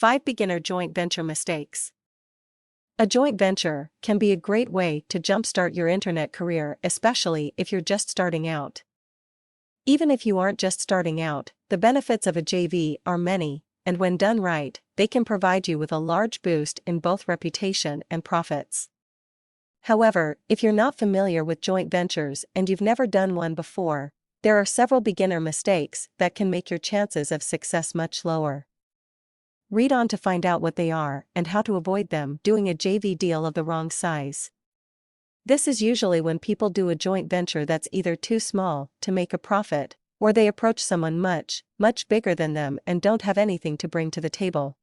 5 Beginner Joint Venture Mistakes. A joint venture can be a great way to jumpstart your internet career, especially if you're just starting out. Even if you aren't just starting out, the benefits of a JV are many, and when done right, they can provide you with a large boost in both reputation and profits. However, if you're not familiar with joint ventures and you've never done one before, there are several beginner mistakes that can make your chances of success much lower. Read on to find out what they are and how to avoid them. Doing a JV deal of the wrong size. This is usually when people do a joint venture that's either too small to make a profit, or they approach someone much bigger than them and don't have anything to bring to the table.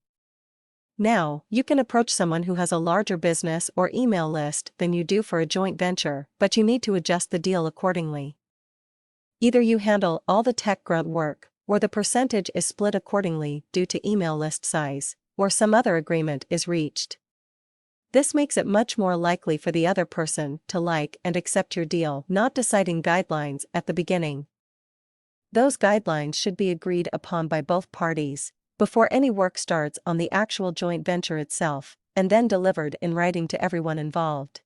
Now, you can approach someone who has a larger business or email list than you do for a joint venture, but you need to adjust the deal accordingly. Either you handle all the tech grunt work, or the percentage is split accordingly due to email list size, or some other agreement is reached. This makes it much more likely for the other person to like and accept your deal. Not deciding guidelines at the beginning. Those guidelines should be agreed upon by both parties before any work starts on the actual joint venture itself, and then delivered in writing to everyone involved.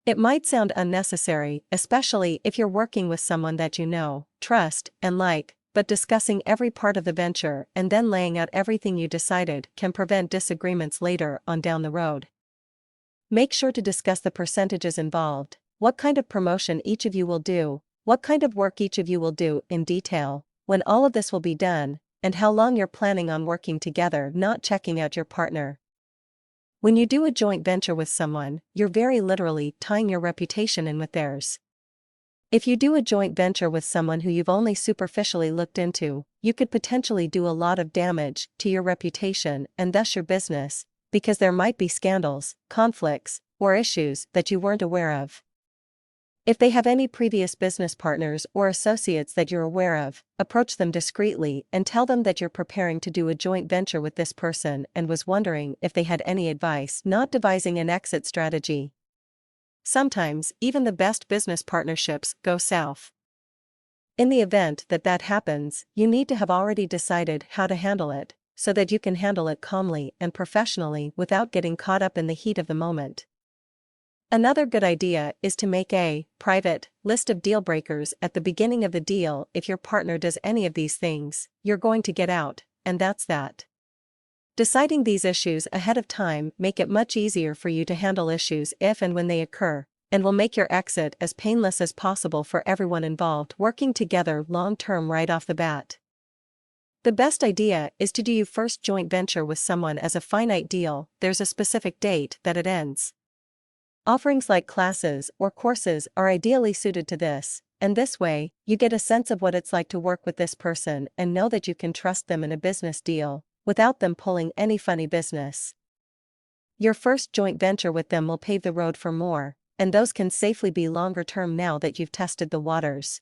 It might sound unnecessary, especially if you're working with someone that you know, trust, and like, but discussing every part of the venture and then laying out everything you decided can prevent disagreements later on down the road. Make sure to discuss the percentages involved, what kind of promotion each of you will do, what kind of work each of you will do in detail, when all of this will be done, and how long you're planning on working together, not checking out your partner. When you do a joint venture with someone, you're very literally tying your reputation in with theirs. If you do a joint venture with someone who you've only superficially looked into, you could potentially do a lot of damage to your reputation and thus your business, because there might be scandals, conflicts, or issues that you weren't aware of. If they have any previous business partners or associates that you're aware of, approach them discreetly and tell them that you're preparing to do a joint venture with this person and was wondering if they had any advice. Not devising an exit strategy. Sometimes, even the best business partnerships go south. In the event that that happens, you need to have already decided how to handle it, so that you can handle it calmly and professionally without getting caught up in the heat of the moment. Another good idea is to make a private list of deal breakers at the beginning of the deal. If your partner does any of these things, you're going to get out, and that's that. Deciding these issues ahead of time make it much easier for you to handle issues if and when they occur, and will make your exit as painless as possible for everyone involved. Working together long-term right off the bat. The best idea is to do your first joint venture with someone as a finite deal. There's a specific date that it ends. Offerings like classes or courses are ideally suited to this, and this way, you get a sense of what it's like to work with this person and know that you can trust them in a business deal, without them pulling any funny business. Your first joint venture with them will pave the road for more, and those can safely be longer term now that you've tested the waters.